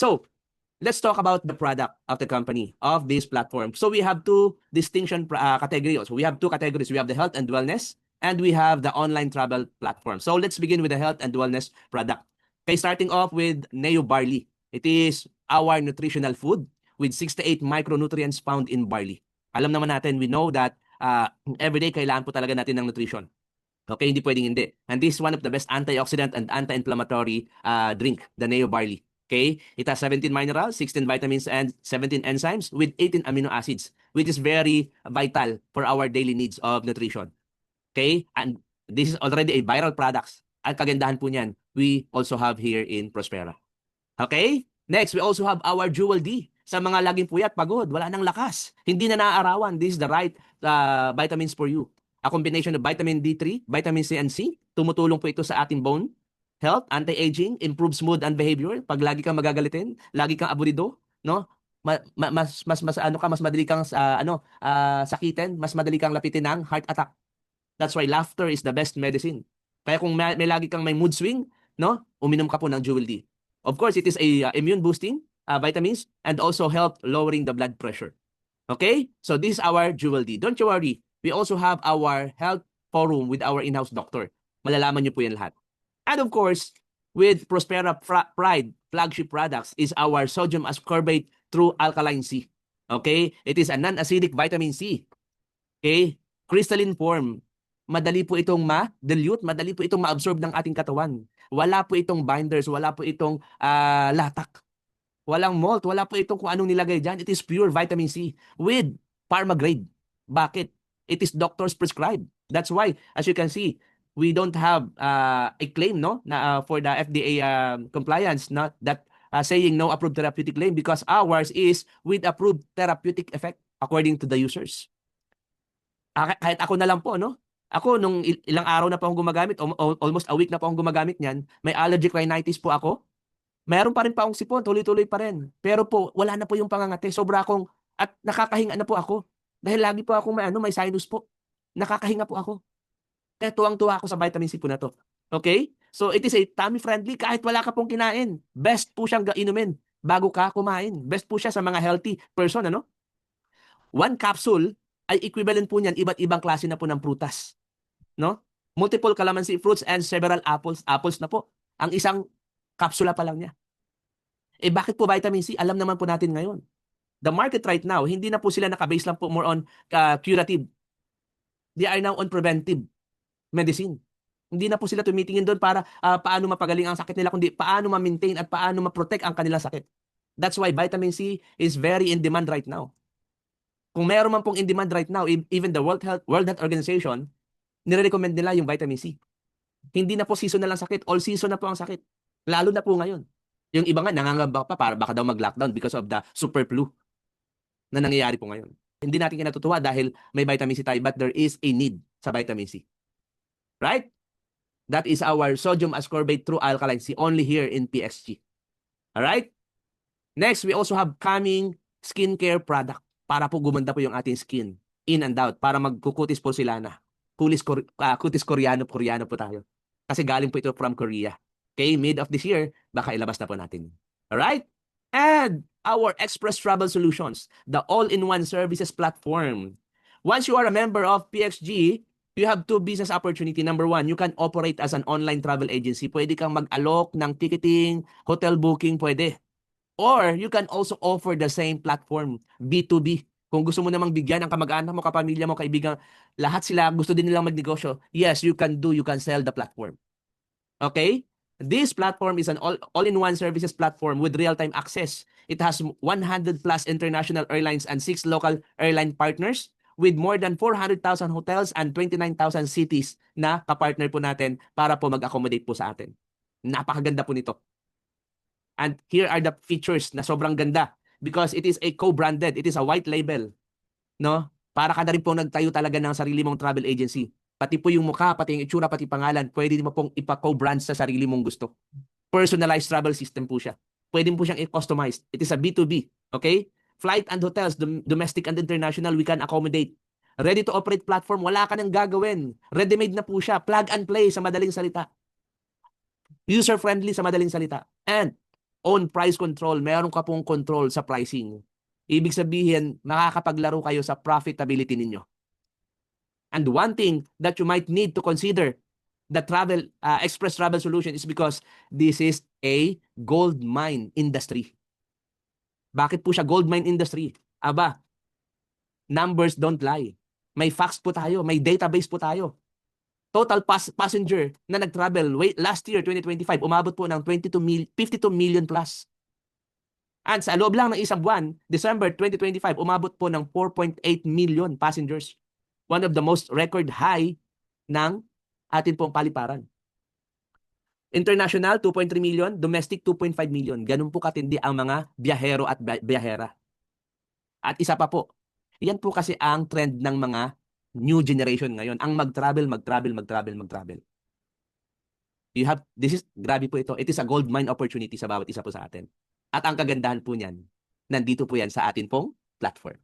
So, let's talk about the product of the company, of this platform. So we have two distinction categories. We have two categories. We have the health and wellness, and we have the online travel platform. So let's begin with the health and wellness product. Okay, starting off with Neo Barley. It is our nutritional food with 68 micronutrients found in barley. Alam naman natin, we know that everyday kailangan po talaga natin ng nutrition. Okay, hindi pwedeng hindi. And this is one of the best antioxidant and anti-inflammatory drink, the Neo Barley. Okay, it has 17 minerals, 16 vitamins, and 17 enzymes with 18 amino acids, which is very vital for our daily needs of nutrition. Okay, and this is already a viral product. Ang kagandahan po niyan, we also have here in Prospera. Okay, next, we also have our Jewel D. Sa mga laging puyat, pagod, wala nang lakas, hindi na naaarawan, this is the right vitamins for you. A combination of vitamin D3, vitamin C, and C. Tumutulong po ito sa ating bone health, anti-aging, improves mood and behavior. Pag lagi kang magagalitin, lagi kang aburido, no? Mas madali kang sakitin, mas madali kang lapitin ng heart attack. That's why laughter is the best medicine. Kaya kung may lagi kang may mood swing, no? Uminom ka po ng Jewel D. Of course, it is a immune boosting vitamins and also help lowering the blood pressure. Okay? So this is our Jewel D. Don't you worry. We also have our health forum with our in-house doctor. Malalaman niyo po yan lahat. And of course, with Prospera Pride flagship products is our sodium ascorbate through alkaline C. Okay? It is a non-acidic vitamin C. Okay? Crystalline form. Madali po itong ma-dilute, madali po itong ma-absorb ng ating katawan. Wala po itong binders, wala po itong latak. Walang malt, wala po itong kung anong nilagay dyan. It is pure vitamin C with pharma grade. Bakit? It is doctors prescribed. That's why, as you can see, we don't have a claim for the FDA compliance, not that saying no approved therapeutic claim, because ours is with approved therapeutic effect according to the users. Kahit ako na lang po, no? Ako, nung ilang araw na po akong gumagamit, almost a week na po akong gumagamit niyan, may allergic rhinitis po ako. Meron pa rin pa akong sipon, tuloy-tuloy pa rin. Pero po, wala na po yung pangangati. Sobra akong, at nakakahinga na po ako. Dahil lagi po akong may sinus po. Nakakahinga po ako. Kaya tuwang-tuwa ako sa vitamin C po na to. Okay? So, it is a tummy-friendly kahit wala ka pong kinain. Best po siyang inumin bago ka kumain. Best po siya sa mga healthy person, ano? One capsule ay equivalent po niyan iba't ibang klase na po ng prutas. No? Multiple calamansi fruits and several apples. Apples na po. Ang isang kapsula pa lang niya. Bakit po vitamin C? Alam naman po natin ngayon. The market right now, hindi na po sila nakabase lang po more on curative. They are now on preventive medicine. Hindi na po sila tumitingin doon para paano mapagaling ang sakit nila, kundi paano ma-maintain at paano ma-protect ang kanilang sakit. That's why vitamin C is very in demand right now. Kung meron man pong in demand right now, even the World Health Organization, nire-recommend nila yung vitamin C. Hindi na po season na lang sakit, all season na po ang sakit. Lalo na po ngayon. Yung iba nga nangangamba pa para baka daw mag-lockdown because of the super flu na nangyayari po ngayon. Hindi natin kinatutuwa dahil may vitamin C tayo, but there is a need sa vitamin C. Right? That is our sodium ascorbate through alkaline C only here in PXG. Alright? Next, we also have calming skincare product para po gumanda po yung ating skin. In and out. Para magkukutis po sila na. Kutis Koreano po tayo. Kasi galing po ito from Korea. Okay, mid of this year, baka ilabas na po natin. Alright? And our Express Travel Solutions, the all-in-one services platform. Once you are a member of PXG, you have two business opportunity. Number one, you can operate as an online travel agency. Pwede kang mag-alok ng ticketing, hotel booking, pwede. Or you can also offer the same platform, B2B. Kung gusto mo namang bigyan ng kamag-anak mo, kapamilya mo, kaibigan, lahat sila gusto din nilang magnegosyo. Yes, you can sell the platform. Okay? This platform is an all-in-one services platform with real-time access. It has 100 plus international airlines and 6 local airline partners with more than 400,000 hotels and 29,000 cities na kapartner po natin para po mag-accommodate po sa atin. Napakaganda po nito. And here are the features na sobrang ganda because it is a co-branded. It is a white label. No? Para ka na rin po nagtayo talaga ng sarili mong travel agency. Pati po yung mukha, pati yung itsura, pati pangalan, pwede mo pong ipa-co-brand sa sarili mong gusto. Personalized travel system po siya. Pwede po siyang i-customize. It is a B2B. Okay? Flight and hotels, domestic and international, we can accommodate. Ready to operate platform, wala ka nang gagawin. Ready-made na po siya. Plug and play sa madaling salita. User-friendly sa madaling salita. And own price control, meron ka pong control sa pricing. Ibig sabihin, makakapaglaro kayo sa profitability ninyo. And one thing that you might need to consider the travel express travel solution is because this is a gold mine industry. Bakit po siya gold mine industry? Aba, numbers don't lie. May facts po tayo, may database po tayo. Total passenger na nag-travel last year 2025 umabot po ng 52 million plus. And sa loob lang ng isang buwan, December 2025 umabot po ng 4.8 million passengers. One of the most record high ng atin pong paliparan. International 2.3 million, domestic 2.5 million. Ganun po katindi ang mga biyahero at biyahera. At isa pa po, yan po kasi ang trend ng mga new generation ngayon. Ang mag-travel. Grabe po ito. It is a gold mine opportunity sa bawat isa po sa atin. At ang kagandahan po niyan, nandito po yan sa atin pong platform.